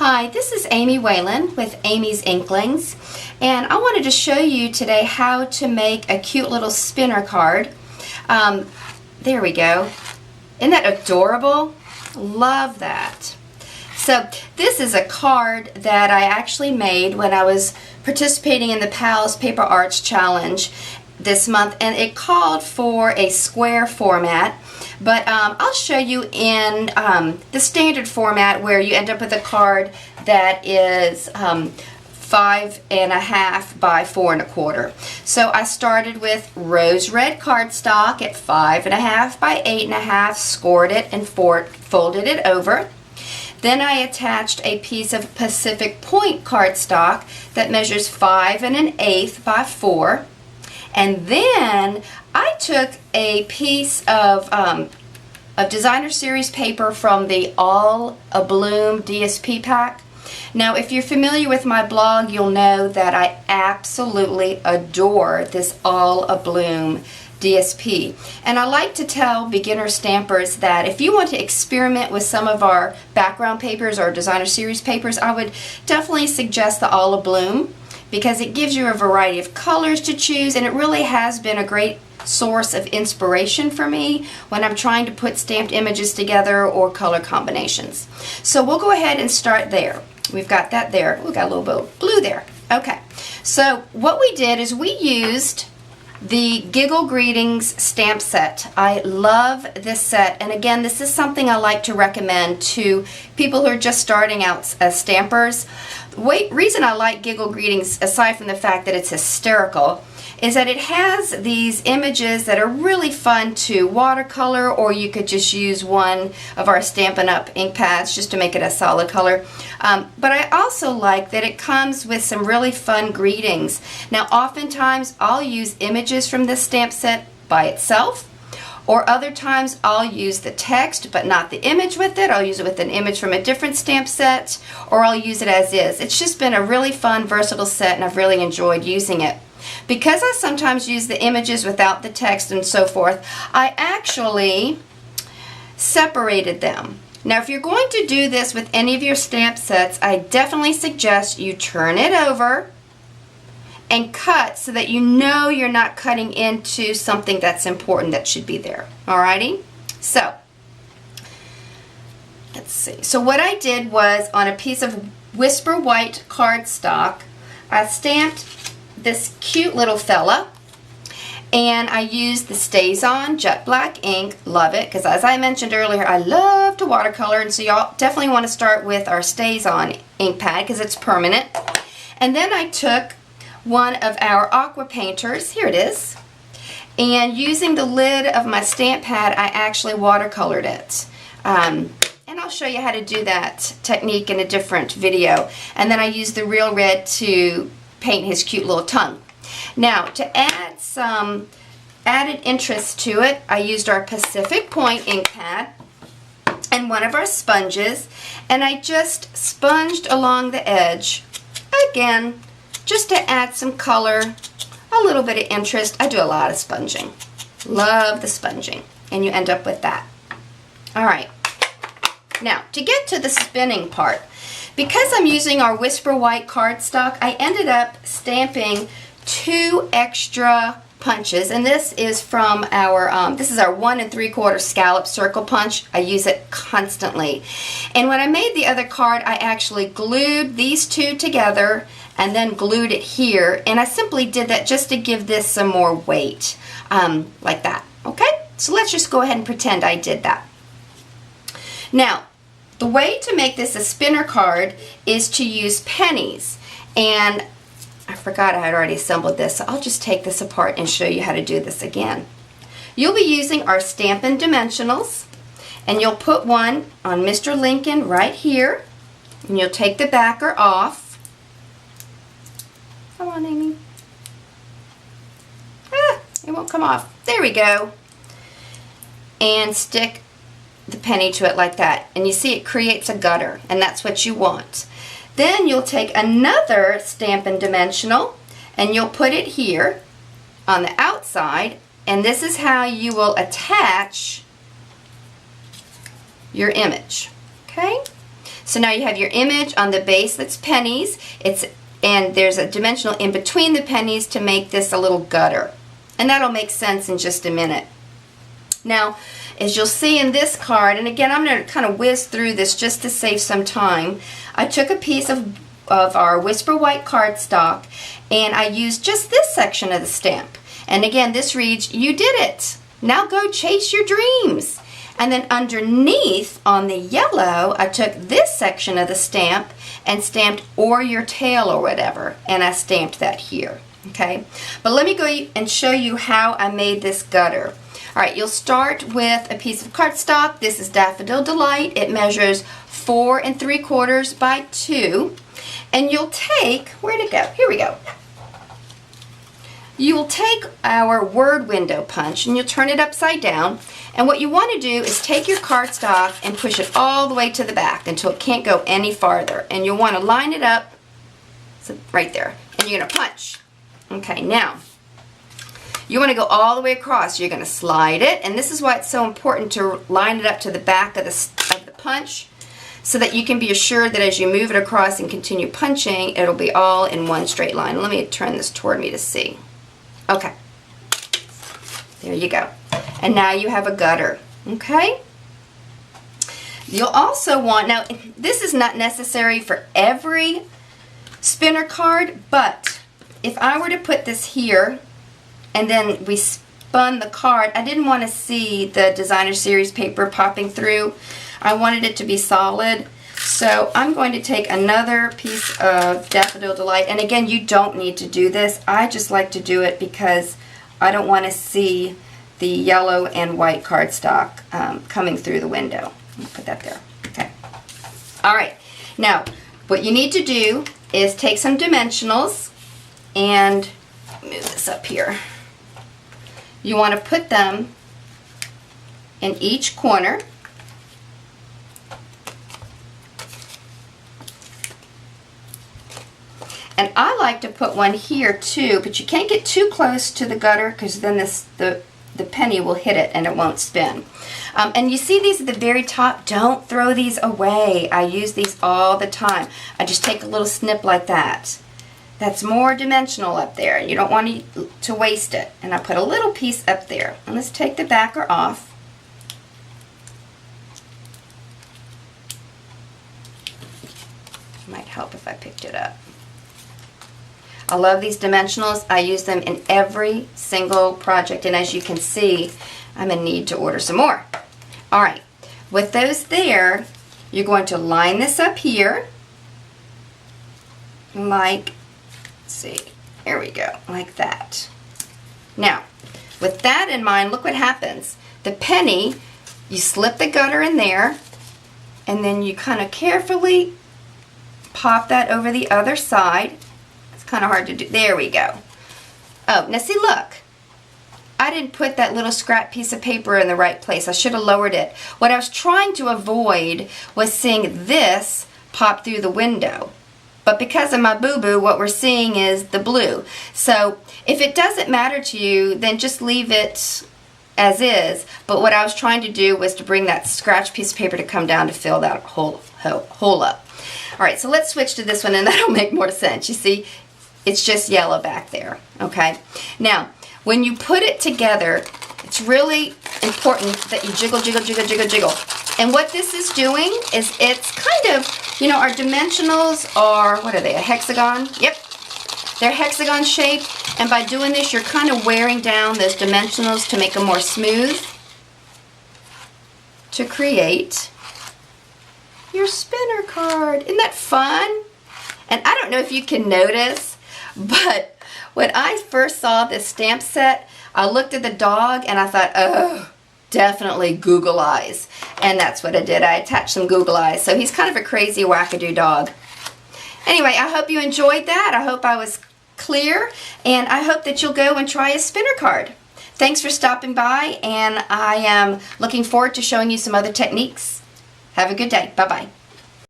Hi, this is Amy Whalen with Amy's Inklings, and I wanted to show you today how to make a cute little spinner card. There we go. Isn't that adorable? Love that. So this is a card that I actually made when I was participating in the PALS Paper Arts Challenge this month, and it called for a square format, but I'll show you in the standard format where you end up with a card that is 5.5 by 4.25. So I started with rose red cardstock at 5.5 by 8.5, scored it and folded it over. Then I attached a piece of Pacific Point cardstock that measures 5.125 by 4. And then I took a piece of designer series paper from the All A Bloom DSP pack. Now, if you're familiar with my blog, you'll know that I absolutely adore this All A Bloom DSP. And I like to tell beginner stampers that if you want to experiment with some of our background papers or designer series papers, I would definitely suggest the All A Bloom, because it gives you a variety of colors to choose, and it really has been a great source of inspiration for me when I'm trying to put stamped images together or color combinations. So we'll go ahead and start there. We've got that there. We've got a little bit of blue there. Okay, so what we did is we used the Giggle Greetings stamp set. I love this set, and again, this is something I like to recommend to people who are just starting out as stampers. The reason I like Giggle Greetings, aside from the fact that it's hysterical, is that it has these images that are really fun to watercolor, or you could just use one of our Stampin' Up! Ink pads just to make it a solid color. But I also like that it comes with some really fun greetings. Now, oftentimes I'll use images from this stamp set by itself, or other times I'll use the text but not the image with it. I'll use it with an image from a different stamp set, or I'll use it as is. It's just been a really fun, versatile set, and I've really enjoyed using it. Because I sometimes use the images without the text and so forth, I actually separated them. Now, if you're going to do this with any of your stamp sets, I definitely suggest you turn it over and cut so that you know you're not cutting into something that's important that should be there. Alrighty? So, let's see. So what I did was, on a piece of Whisper White cardstock, I stamped this cute little fella, and I used the Stays On Jet Black ink. Love it, because as I mentioned earlier, I love to watercolor, and so y'all definitely want to start with our Stays On ink pad because it's permanent. And then I took one of our aqua painters, here it is, and using the lid of my stamp pad, I actually watercolored it. And I'll show you how to do that technique in a different video. And then I used the Real Red to paint his cute little tongue. Now, to add some added interest to it, I used our Pacific Point ink pad and one of our sponges, and I just sponged along the edge, again, just to add some color, a little bit of interest. I do a lot of sponging. Love the sponging, and you end up with that. Alright, now to get to the spinning part, because I'm using our Whisper White cardstock, I ended up stamping 2 extra punches, and this is from our, this is our 1 3/4 scallop circle punch. I use it constantly. And when I made the other card, I actually glued these two together and then glued it here, and I simply did that just to give this some more weight, like that. Okay, so let's just go ahead and pretend I did that. Now, the way to make this a spinner card is to use pennies, and I forgot I had already assembled this, so I'll just take this apart and show you how to do this again. You'll be using our Stampin' Dimensionals, and you'll put one on Mr. Lincoln right here, and you'll take the backer off. Come on, Amy. It won't come off. There we go. And stick the penny to it like that, and you see it creates a gutter, and that's what you want. Then you'll take another Stampin' Dimensional and you'll put it here on the outside, and this is how you will attach your image. Okay? So now you have your image on the base that's pennies. And there's a dimensional in between the pennies to make this a little gutter. And that'll make sense in just a minute. Now, as you'll see in this card, and again, I'm going to kind of whiz through this just to save some time. I took a piece of our Whisper White cardstock, and I used just this section of the stamp. And again, this reads, "You did it. Now go chase your dreams." And then underneath on the yellow, I took this section of the stamp and stamped "or your tail" or whatever, and I stamped that here. Okay, but let me go and show you how I made this gutter. All right, you'll start with a piece of cardstock. This is Daffodil Delight. It measures 4 3/4 by 2. And you'll take, where'd it go? Here we go. You will take our word window punch and you'll turn it upside down. And what you want to do is take your cardstock and push it all the way to the back until it can't go any farther. And you'll want to line it up, so right there, and you're going to punch. Okay, now, you want to go all the way across. You're going to slide it, and this is why it's so important to line it up to the back of the punch, so that you can be assured that as you move it across and continue punching, it'll be all in one straight line. Let me turn this toward me to see. Okay, there you go. And now you have a gutter, okay? You'll also want, now this is not necessary for every spinner card, but if I were to put this here and then we spun the card, I didn't want to see the designer series paper popping through. I wanted it to be solid. So I'm going to take another piece of Daffodil Delight, and again, you don't need to do this. I just like to do it because I don't want to see the yellow and white cardstock coming through the window. Put that there. Okay. All right. Now, what you need to do is take some dimensionals and move this up here. You want to put them in each corner. And I like to put one here too, but you can't get too close to the gutter because then the penny will hit it and it won't spin. And you see these at the very top? Don't throw these away. I use these all the time. I just take a little snip like that. That's more dimensional up there. You don't want to waste it. And I put a little piece up there. And let's take the backer off. Might help if I picked it up. I love these dimensionals. I use them in every single project, and as you can see, I'm in need to order some more. All right, with those there, you're going to line this up here, like, let's see, there we go, like that. Now, with that in mind, look what happens. The penny, you slip the gutter in there, and then you kind of carefully pop that over the other side. Kind of hard to do. There we go. Oh, now see, look. I didn't put that little scrap piece of paper in the right place. I should have lowered it. What I was trying to avoid was seeing this pop through the window. But because of my boo-boo, what we're seeing is the blue. So if it doesn't matter to you, then just leave it as is. But what I was trying to do was to bring that scratch piece of paper to come down to fill that hole up. All right, so let's switch to this one, and that'll make more sense. You see, it's just yellow back there, okay? Now, when you put it together, it's really important that you jiggle, jiggle, jiggle, jiggle, jiggle. And what this is doing is it's kind of, you know, our dimensionals are, what are they, a hexagon? Yep, they're hexagon shaped. And by doing this, you're kind of wearing down those dimensionals to make them more smooth to create your spinner card. Isn't that fun? And I don't know if you can notice, but when I first saw this stamp set, I looked at the dog and I thought, oh, definitely Google eyes. And that's what I did. I attached some Google eyes. So he's kind of a crazy wackadoo dog. Anyway, I hope you enjoyed that. I hope I was clear, and I hope that you'll go and try a spinner card. Thanks for stopping by, and I am looking forward to showing you some other techniques. Have a good day. Bye-bye.